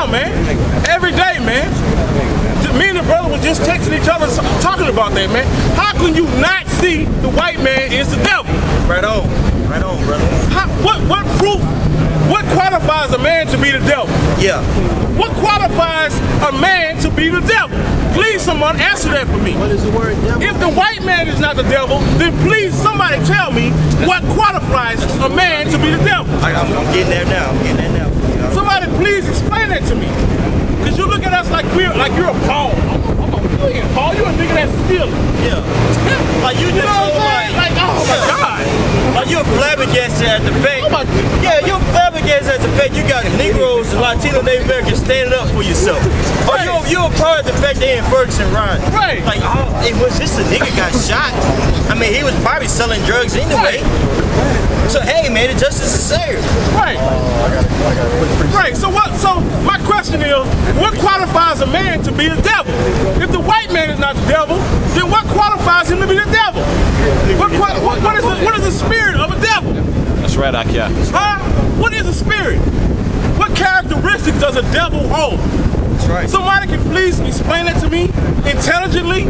now, man. Every day, man. Me and the brother were just texting each other, talking about that, man. How can you not see the white man is the devil? Right on, brother. What proof? What qualifies a man to be the devil? Yeah. What qualifies a man to be the devil? Please, someone answer that for me. What is the word devil? If the white man is not the devil, then please somebody tell me what qualifies a man to be the devil. I'm getting there now. Somebody please explain that to me. Because you look at us like you're a Paul. Paul, you're a nigga that's stealing. Yeah. Like you just so like, oh my God. Like you're flabbergasted at the fact. Oh yeah, you're flabbergasted at the fact you got Negroes and Latino Native Americans standing up for yourself. Or you're a part of the fact they in Ferguson riding. Right. Like, oh, it was just a nigga got shot. I mean, he was probably selling drugs anyway. So hey, man, the justice is served. Right. Right. So my question is, what qualifies a man to be the devil? If the white man is not the devil, then what qualifies him to be the devil? What is the spirit of a devil? That's right, Akia. Huh? What is a spirit? What characteristics does a devil hold? That's right. Somebody can please explain that to me intelligently?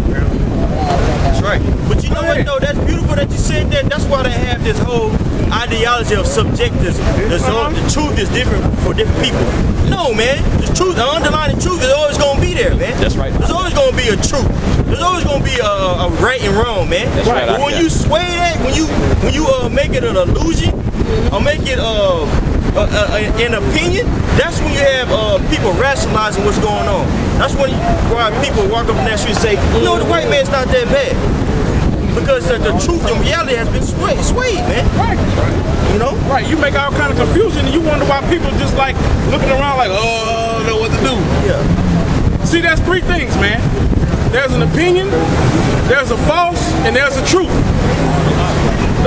That's right. But you know what though, that's beautiful that you said that. That's why they have this whole ideology of subjectivism. The truth is different for different people. No, man. The truth, the underlying truth is always going to be there, man. That's right. There's always going to be a truth. There's always going to be a right and wrong, man. That's right. But when you sway that, when you make it an illusion, or make it an opinion, that's when you have people rationalizing what's going on. That's when why people walk up in that street and say, you know, the white man's not that bad. Because the truth and reality has been swayed, man. Right. You know? Right. You make all kind of confusion and you wonder why people just like looking around like, oh, I don't know what to do. Yeah. See, that's three things, man. There's an opinion, there's a false, and there's a truth.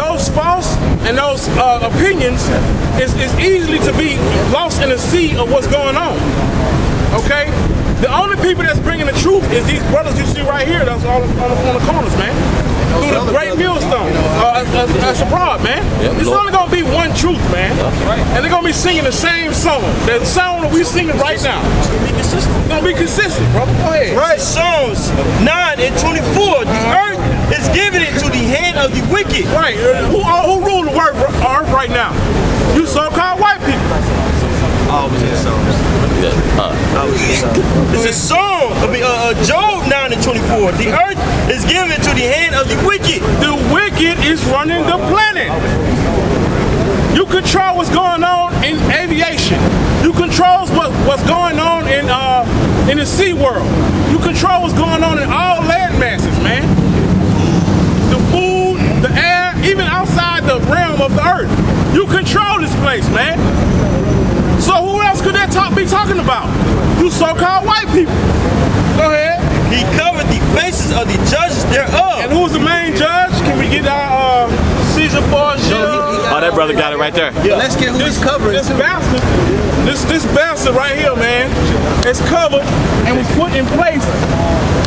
Those false and those opinions is easily to be lost in the sea of what's going on. Okay? The only people that's bringing the truth is these brothers you see right here that's all on the corners, man. Through the great millstone. That's abroad, man. It's only going to be one truth, man. And they're going to be singing the same song. The song that we're singing right now. It's going to be consistent, bro. Go ahead. Right. Psalms 9 and 24. The earth is given into the hand of the wicked. Right. Who rule the earth right now? You so-called white people. I was in Psalms. It's a song. Job 9 and 24. The earth is given to the hand of the wicked. The wicked is running the planet. You control what's going on in aviation. You control what's going on in the sea world. You control what's going on in all land masses, man. The food, the air, even outside the realm of the earth. You control this place, man. So who else could that be talking about? You so-called white people. Go ahead. He covered the faces of the judges thereof. And who's the main judge? Can we get our Caesar Borgia? Oh, that brother got it right there. Yeah. Let's get who he's covering. This bastard right here, man, is covered and was put in place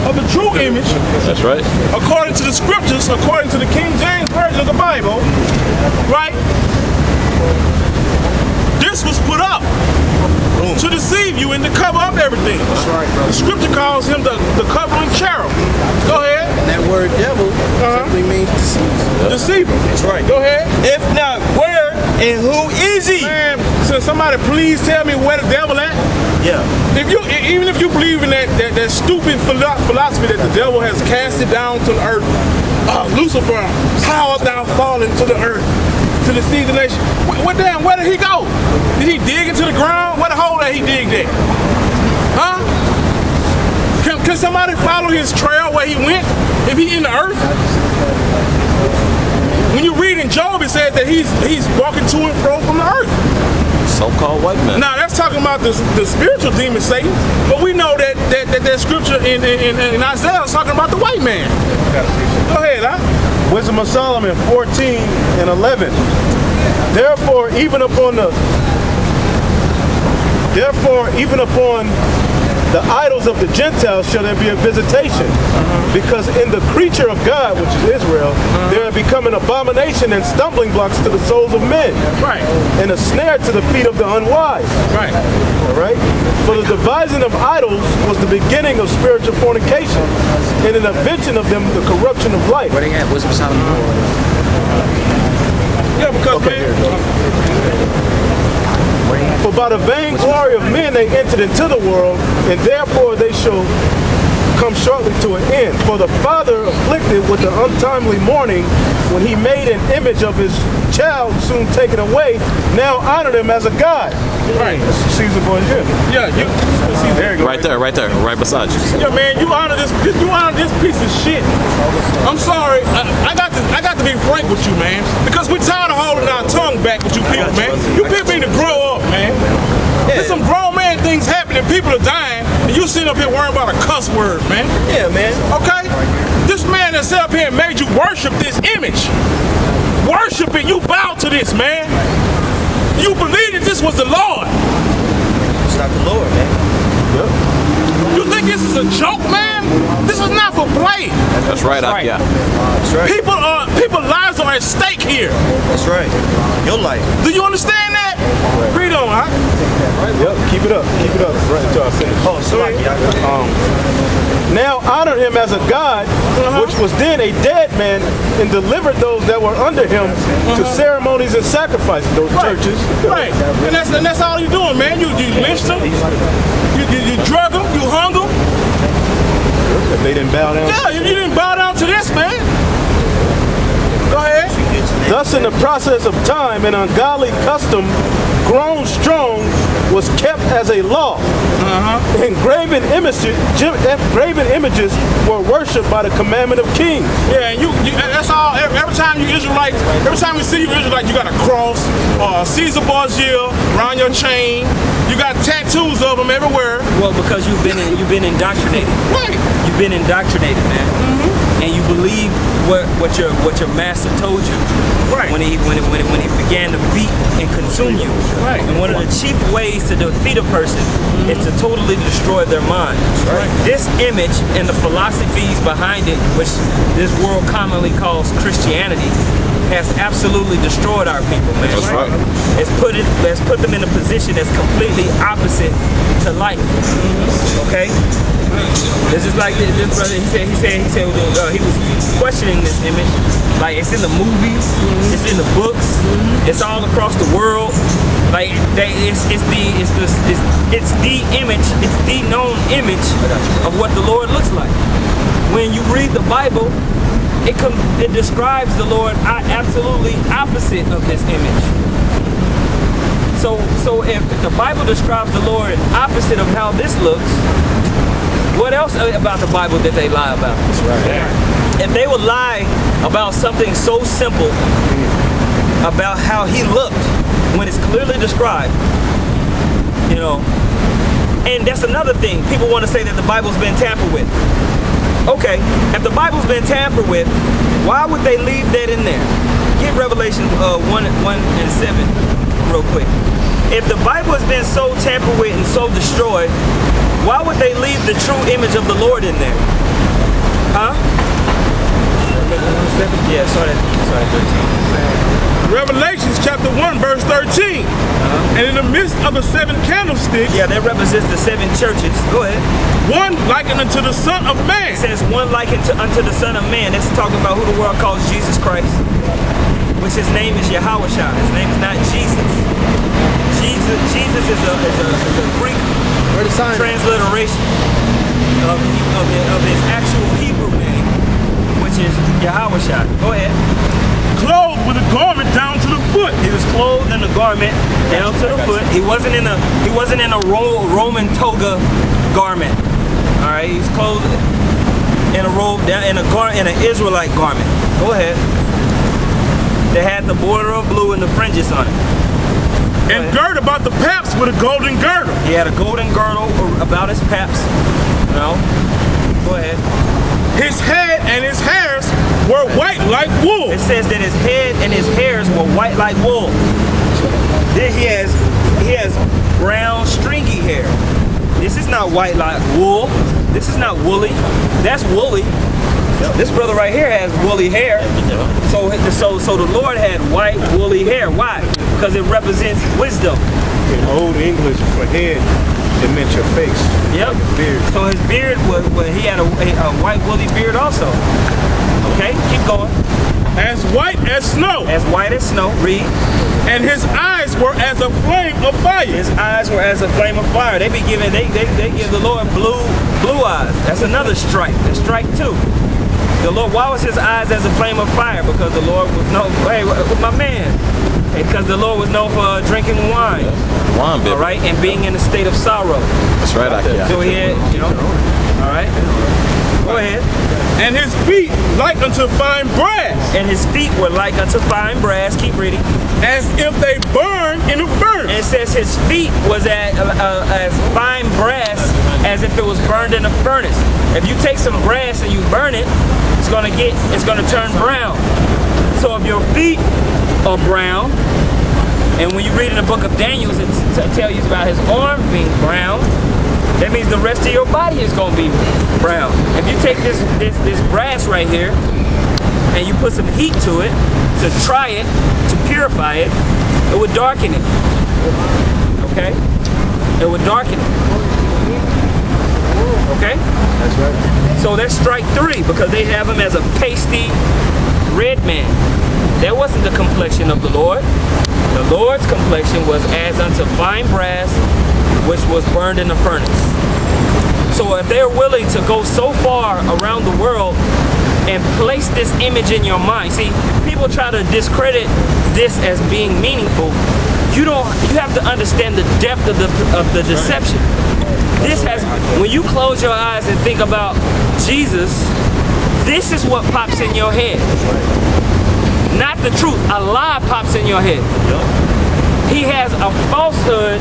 of the true image. That's right. According to the scriptures, according to the King James Version of the Bible, right? This was put up to deceive you and to cover up everything. That's right, bro. The scripture calls him the covering cherub. Go ahead. And that word devil simply means deceiver. Deceiver. That's right. Go ahead. If not, where and who is he? Man, so somebody please tell me where the devil at? Yeah. Even if you believe in that stupid philosophy that the devil has cast it down to the earth, Lucifer, how art thou fallen to the earth to deceive the nation? Where did he go? Did he dig into the ground? What the hole that he digged at? Huh? Can somebody follow his trail where he went if he in the earth? When you read in Job, it says that he's walking to and fro from the earth. So-called white man. Now that's talking about the spiritual demon Satan, but we know that scripture in Isaiah is talking about the white man. Go ahead, huh? Wisdom of Solomon 14 and 11. Therefore, even upon the idols of the Gentiles shall there be a visitation. Because in the creature of God, which is Israel, there have become an abomination and stumbling blocks to the souls of men. Right. And a snare to the feet of the unwise. Right. All right? For the devising of idols was the beginning of spiritual fornication, and an invention of them the corruption of life. Where they at? Wisdom Solomon. Yeah, because For by the vain glory of men they entered into the world, and therefore they shall come shortly to an end. For the father afflicted with the untimely mourning, when he made an image of his child soon taken away, now honored him as a god. Right. Caesar Borgia. Yeah, There you go. Right there, right beside you. yeah, man, you honor this piece of shit. I'm sorry, I got to be frank with you, man, because we're tired of holding our tongue back with you people, man. You people need to grow up, man. There's some grown man things happening, people are dying, and you sitting up here worrying about a cuss word, man. Yeah, man. Okay? This man that sat up here and made you worship this image. Worship it, you bow to this, man. You believe that this was the Lord. It's not the Lord, man. You think this is a joke, man? This is not for play. That's right, yeah. That's right. People's lives are at stake here. That's right. Your life. Do you understand that? Read on, huh? Yep, keep it up. Keep it up. Right until I finish. Oh, sorry. Now honored him as a god, which was then a dead man, and delivered those that were under him to ceremonies and sacrifices, those churches. Right. And that's all you're doing, man. You lynched them, you drug them, you hung them. If they didn't bow down. Yeah, you didn't bow down to this, man. Go ahead. Thus in the process of time, an ungodly custom, grown strong, was kept as a law. Engraven images were worshipped by the commandment of kings. Yeah, and you that's all. Every time you Israelites, every time we see you Israelites, you got a cross or a Caesar Borgia around your chain. You got tattoos of them everywhere. Well, because you've been indoctrinated. Right. You've been indoctrinated, man. And you believe what your master told you. Right. When he began to beat and consume you. Right. And one of the chief ways to defeat a person is to totally destroy their mind. Right. This image and the philosophies behind it, which this world commonly calls Christianity, has absolutely destroyed our people, man. That's right. It's put them in a position that's completely opposite to life. Okay? It's just like this brother. He said he was questioning this image. Like, it's in the movies, it's in the books, it's all across the world. Like, it's the image, it's the known image of what the Lord looks like. When you read the Bible, it describes the Lord absolutely opposite of this image. So if the Bible describes the Lord opposite of how this looks, what else about the Bible did they lie about? That's right. If they would lie about something so simple, about how he looked, when it's clearly described, you know, and that's another thing. People want to say that the Bible's been tampered with. Okay, if the Bible's been tampered with, why would they leave that in there? Get Revelation 1 and 7 real quick. If the Bible has been so tampered with and so destroyed, why would they leave the true image of the Lord in there? Huh? Yeah, start at 13. Revelations chapter 1, verse 13. And in the midst of the 7 candlesticks, Yeah, that represents the 7 churches. Go ahead. one likened unto the Son of Man. It says one likened unto the Son of Man. That's talking about who the world calls Jesus Christ, which his name is Yahweh. His name is not Jesus. Jesus is a Greek transliteration of his actual Hebrew name, which is Yahweh. Go ahead. Clothed with a garment down to the foot. He was clothed in a garment down to the foot. He wasn't in a Roman toga garment. All right, he was clothed in a robe down in an Israelite garment. Go ahead. They had the border of blue and the fringes on it. And girded about the paps with a golden girdle. He had a golden girdle about his paps. No. Go ahead. His head and his hairs were white like wool. It says that his head and his hairs were white like wool. Then he has brown stringy hair. This is not white like wool. This is not woolly. That's woolly. This brother right here has woolly hair. So the Lord had white woolly hair. Why? Because it represents wisdom. In Old English, for head, it meant your face. Yep. Like a beard. So his beard was, he had a white woolly beard also. Okay, keep going. As white as snow, As white as snow. Read. and his eyes were as a flame of fire. His eyes were as a flame of fire. They give the Lord blue eyes. That's another strike. That's strike 2. The Lord, why was his eyes as a flame of fire? Because the Lord was known, hey, my man. Because the Lord was known for drinking wine. Wine, baby. All right, and being in a state of sorrow. That's right, yeah. So he had, all right. Go ahead. And his feet like unto fine brass, And his feet were like unto fine brass. Keep reading. as if they burn in a And furnace. it says his feet was as fine brass as if it was burned in a furnace. If you take some brass and you burn it, it's gonna turn brown. So if your feet are brown, and when you read in the book of Daniel, it tells you about his arms being brown. That means the rest of your body is gonna be brown. If you take this brass right here and you put some heat to it to try it, to purify it, it would darken it. Okay? It would darken it. Okay? That's right. So that's strike 3 because they have him as a pasty red man. That wasn't the complexion of the Lord. The Lord's complexion was as unto fine brass, which was burned in the furnace. So if they're willing to go so far around the world and place this image in your mind, see, people try to discredit this as being meaningful. You have to understand the depth of the deception. This has, when you close your eyes and think about Jesus, this is what pops in your head. Not the truth. A lie pops in your head. He has a falsehood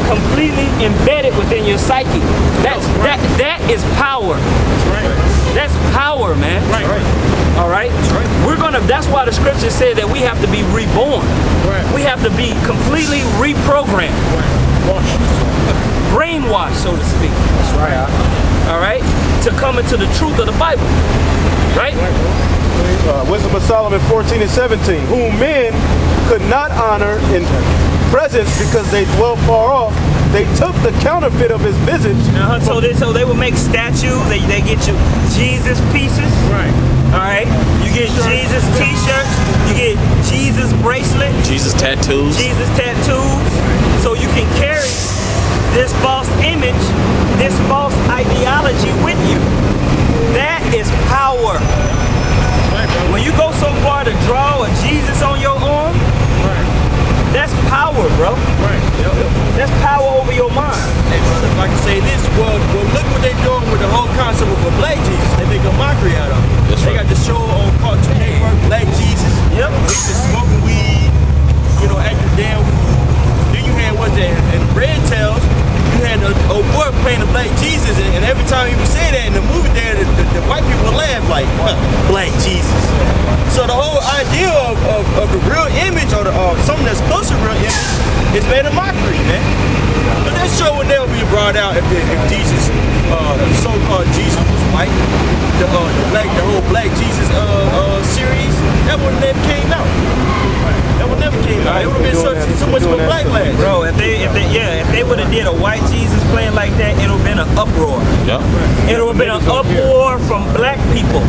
completely embedded within your psyche. That is power. That's power, man. All right? That's why the scriptures say that we have to be reborn. We have to be completely reprogrammed. Brainwashed, so to speak. That's right. All right? To come into the truth of the Bible. Right? Wisdom of Solomon 14 and 17, whom men could not honor in presence because they dwelt far off. They took the counterfeit of his visage. So they would make statues. They get you Jesus pieces. Right. All right. You get Jesus T-shirts. You get Jesus bracelet. Jesus tattoos. Jesus tattoos. So you can carry this false image, this false ideology with you. That is power. When you go so far to draw a Jesus on your arm, that's power, bro. That's power over your mind. Hey, brother, if I can say this, well, look what they're doing with the whole concept of a black Jesus. They make a mockery out of it. They got the show on Cartoon Network, Black Jesus. Yep. They just smoking weed, acting damn fool. Then you had in Red Tails, you had a boy playing the Black Jesus, and every time he would say that in the movie there, the white people would laugh like, Black Jesus. So the whole idea of the real image or something that's close to real image is made a mockery, man. But that show would never be brought out if Jesus, the so-called Jesus was white. The whole Black Jesus series, that would never came out. That would never came out. It would have been so much of a backlash. Bro, if they would have did a white Jesus playing like that, it would have been an uproar. Yep. It would have been an uproar from black people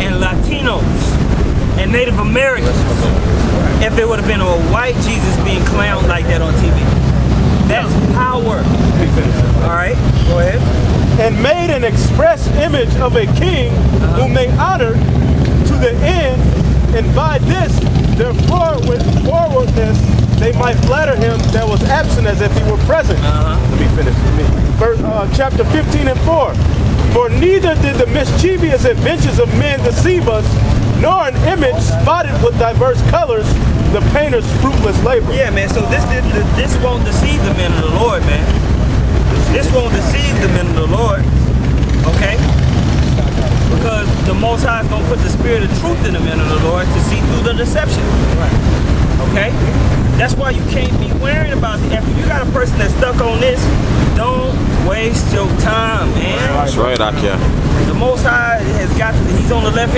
and Latinos and Native Americans if it would have been a white Jesus being clowned like that on TV. That's power. All right, go ahead. And made an express image of a king whom they honored to the end, and by this their forwardness they might flatter him that was absent as if he were present. Let me finish. Chapter 15 and 4. For neither did the mischievous adventures of men deceive us, nor an image spotted with diverse colors, the painter's fruitless labor. Yeah, man. So this won't deceive the men of the Lord, man. This won't deceive the men of the Lord. Okay? Because the Most High is going to put the spirit of truth in the men of the Lord to see through the deception. Okay? That's why you can't be worrying about it. If you got a person that's stuck on this, don't waste your time, man. That's right, Akia. The Most High has got, he's on the left hand